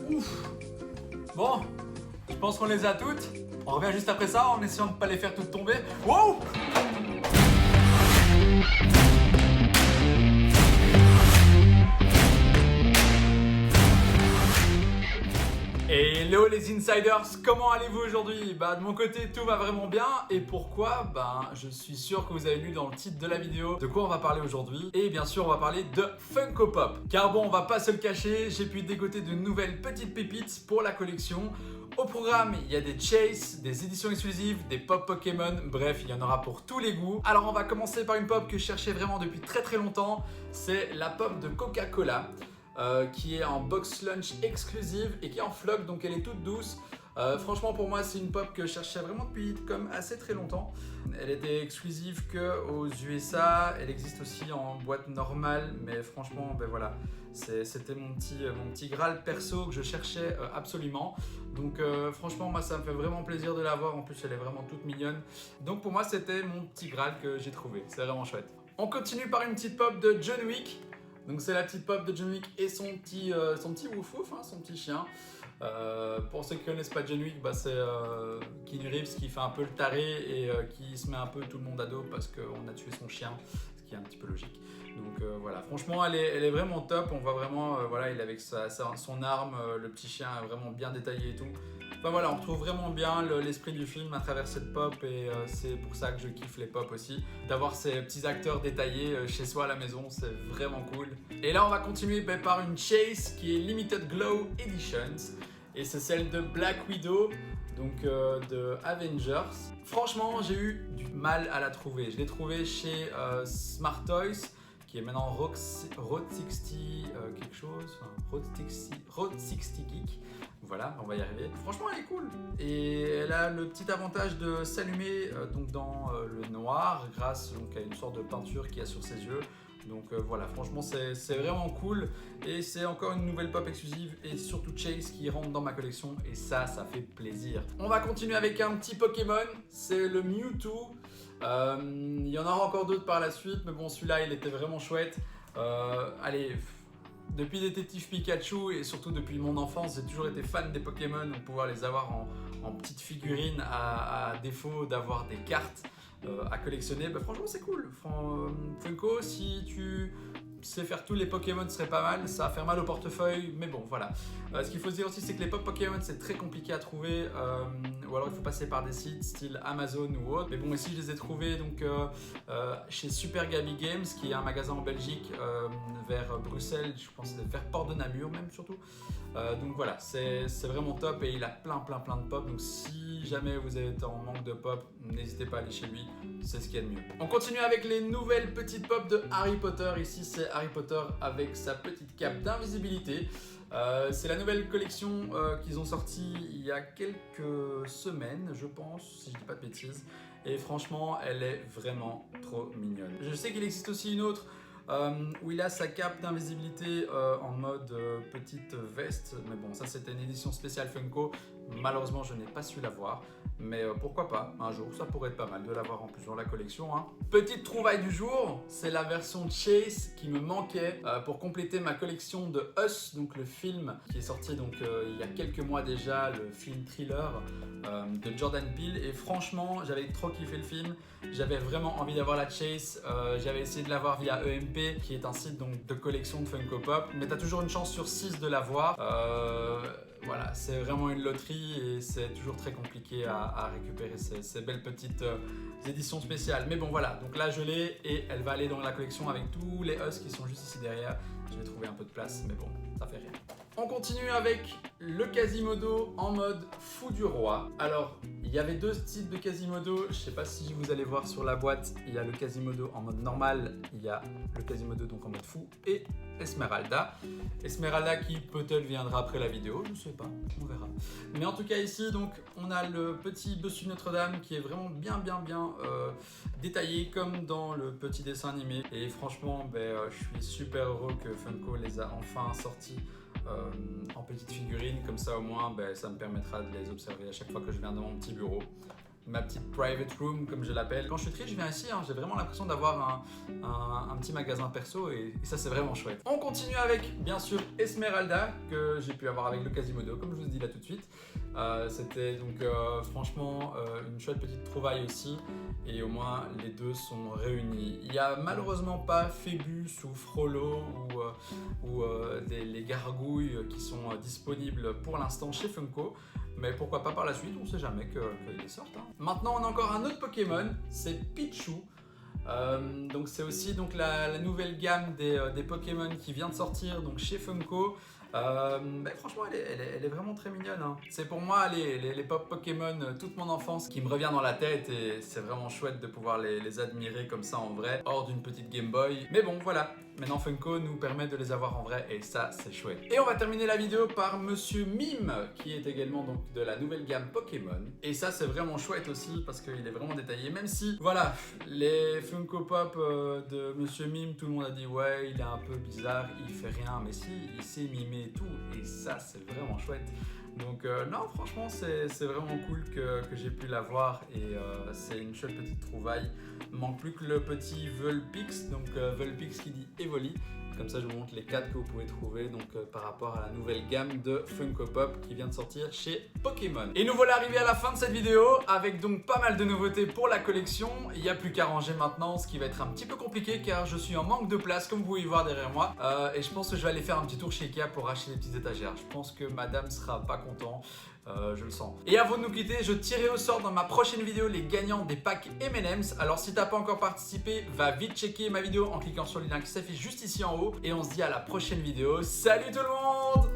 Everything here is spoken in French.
Ouf. Bon, je pense qu'on les a toutes. On revient juste après ça en essayant de ne pas les faire toutes tomber. Wow! Hello les insiders, comment allez-vous aujourd'hui? De mon côté tout va vraiment bien. Et pourquoi? Je suis sûr que vous avez lu dans le titre de la vidéo de quoi on va parler aujourd'hui. Et bien sûr on va parler de Funko Pop. Car bon, on va pas se le cacher, j'ai pu dégoter de nouvelles petites pépites pour la collection. Au programme, il y a des Chase, des éditions exclusives, des pop Pokémon, bref, il y en aura pour tous les goûts. Alors on va commencer par une pop que je cherchais vraiment depuis très longtemps, c'est la pop de Coca-Cola. Qui est en box lunch exclusive et qui est en floc, donc elle est toute douce. Franchement pour moi c'est une pop que je cherchais vraiment depuis comme assez très longtemps. Elle était exclusive que aux USA, elle existe aussi en boîte normale, mais franchement voilà, c'était mon petit Graal perso que je cherchais absolument. Donc franchement moi ça me fait vraiment plaisir de la voir, en plus elle est vraiment toute mignonne. Donc pour moi c'était mon petit Graal que j'ai trouvé, c'est vraiment chouette. On continue par une petite pop de John Wick. Donc c'est la petite pop de John Wick et son petit wouf wouf, son petit chien. Pour ceux qui ne connaissent pas John Wick, c'est Keanu Reeves qui fait un peu le taré et qui se met un peu tout le monde à dos parce qu'on a tué son chien, ce qui est un petit peu logique. Donc voilà, franchement elle est vraiment top. On voit vraiment, il est avec son arme, le petit chien est vraiment bien détaillé et tout. Enfin voilà, on retrouve vraiment bien l'esprit du film à travers cette pop et c'est pour ça que je kiffe les pop aussi. D'avoir ces petits acteurs détaillés chez soi à la maison, c'est vraiment cool. Et là on va continuer par une Chase qui est Limited Glow Editions. Et c'est celle de Black Widow, donc de Avengers. Franchement, j'ai eu du mal à la trouver. Je l'ai trouvée chez Smart Toys, qui est maintenant Road 60 quelque chose, Road 60 Geek. Voilà, on va y arriver. Franchement, elle est cool. Et elle a le petit avantage de s'allumer donc dans le noir grâce donc, à une sorte de peinture qu'il y a sur ses yeux. Donc voilà, franchement c'est vraiment cool et c'est encore une nouvelle pop exclusive et surtout Chase qui rentre dans ma collection et ça fait plaisir. On va continuer avec un petit Pokémon, c'est le Mewtwo. Il y en aura encore d'autres par la suite, mais bon celui-là il était vraiment chouette. Allez, depuis Détective Pikachu et surtout depuis mon enfance, j'ai toujours été fan des Pokémon, donc pouvoir les avoir en petites figurines à défaut d'avoir des cartes à collectionner, franchement c'est cool. Funko, si tu sais faire tous les Pokémon, ce serait pas mal. Ça va faire mal au portefeuille, mais bon voilà. Ce qu'il faut se dire aussi, c'est que les pop Pokémon c'est très compliqué à trouver, ou alors il faut passer par des sites style Amazon ou autre. Mais bon, ici je les ai trouvés donc chez Super Gabi Games, qui est un magasin en Belgique vers Bruxelles, je pense vers Port de Namur même surtout. Donc voilà, c'est vraiment top et il a plein de pop. Donc si jamais vous êtes en manque de pop, n'hésitez pas à aller chez lui, c'est ce qu'il y a de mieux. On continue avec les nouvelles petites pop de Harry Potter. Ici c'est Harry Potter avec sa petite cape d'invisibilité. C'est la nouvelle collection qu'ils ont sortie il y a quelques semaines, je pense, si je dis pas de bêtises. Et franchement, elle est vraiment trop mignonne. Je sais qu'il existe aussi une autre où il a sa cape d'invisibilité en mode petite veste. Mais bon, ça c'était une édition spéciale Funko. Malheureusement, je n'ai pas su la voir. Mais pourquoi pas, un jour, ça pourrait être pas mal de l'avoir en plus dans la collection. Petite trouvaille du jour, c'est la version Chase qui me manquait pour compléter ma collection de Us, donc le film qui est sorti donc, il y a quelques mois déjà, le film thriller de Jordan Peele. Et franchement, j'avais trop kiffé le film. J'avais vraiment envie d'avoir la Chase. J'avais essayé de l'avoir via EMP, qui est un site donc, de collection de Funko Pop. Mais t'as toujours une chance sur 6 de l'avoir. Voilà, c'est vraiment une loterie et c'est toujours très compliqué à récupérer ces belles petites éditions spéciales. Mais bon voilà, donc là je l'ai et elle va aller dans la collection avec tous les Us qui sont juste ici derrière. Je vais trouver un peu de place, mais bon, ça fait rien. On continue avec le Quasimodo en mode fou du roi. Alors, il y avait deux types de Quasimodo. Je sais pas si vous allez voir sur la boîte. Il y a le Quasimodo en mode normal. Il y a le Quasimodo donc en mode fou et Esmeralda. Esmeralda qui peut-être viendra après la vidéo, je sais pas, on verra. Mais en tout cas ici, donc, on a le petit bossu Notre-Dame qui est vraiment bien détaillé comme dans le petit dessin animé. Et franchement, je suis super heureux que Funko les a enfin sortis en petites figurines, comme ça au moins ça me permettra de les observer à chaque fois que je viens dans mon petit bureau. ma petite private room comme je l'appelle. Quand je suis triste, je viens ici, hein, j'ai vraiment l'impression d'avoir un petit magasin perso et ça c'est vraiment chouette. On continue avec bien sûr Esmeralda que j'ai pu avoir avec le Quasimodo, comme je vous dis là tout de suite. C'était donc franchement une chouette petite trouvaille aussi et au moins les deux sont réunis. Il n'y a malheureusement pas Phébus ou Frollo ou les gargouilles qui sont disponibles pour l'instant chez Funko. Mais pourquoi pas par la suite, on sait jamais qu'ils sortent. Hein. Maintenant, on a encore un autre Pokémon, c'est Pichu. Donc c'est aussi donc, la nouvelle gamme des Pokémon qui vient de sortir donc, chez Funko. Franchement, elle est vraiment très mignonne. Hein. C'est pour moi les pop Pokémon toute mon enfance qui me revient dans la tête et c'est vraiment chouette de pouvoir les admirer comme ça en vrai, hors d'une petite Game Boy. Mais bon, voilà. Maintenant Funko nous permet de les avoir en vrai et ça c'est chouette. Et on va terminer la vidéo par Monsieur Mime qui est également donc de la nouvelle gamme Pokémon. Et ça c'est vraiment chouette aussi parce qu'il est vraiment détaillé. Même si voilà, les Funko Pop de Monsieur Mime, tout le monde a dit ouais il est un peu bizarre, il fait rien. Mais si, il sait mimer et tout et ça c'est vraiment chouette. Donc non franchement c'est vraiment cool que j'ai pu l'avoir et c'est une chouette petite trouvaille. Il manque plus que le petit Vulpix, donc Vulpix qui dit Evoli. Comme ça je vous montre les 4 que vous pouvez trouver donc par rapport à la nouvelle gamme de Funko Pop qui vient de sortir chez Pokémon. Et nous voilà arrivés à la fin de cette vidéo avec donc pas mal de nouveautés pour la collection. Il n'y a plus qu'à ranger maintenant, ce qui va être un petit peu compliqué car je suis en manque de place comme vous pouvez voir derrière moi. Et je pense que je vais aller faire un petit tour chez Ikea pour acheter des petites étagères. Je pense que madame sera pas content. Je le sens. Et avant de nous quitter, je tirerai au sort dans ma prochaine vidéo les gagnants des packs M&M's. Alors si t'as pas encore participé, va vite checker ma vidéo en cliquant sur le lien qui s'affiche juste ici en haut. Et on se dit à la prochaine vidéo. Salut tout le monde!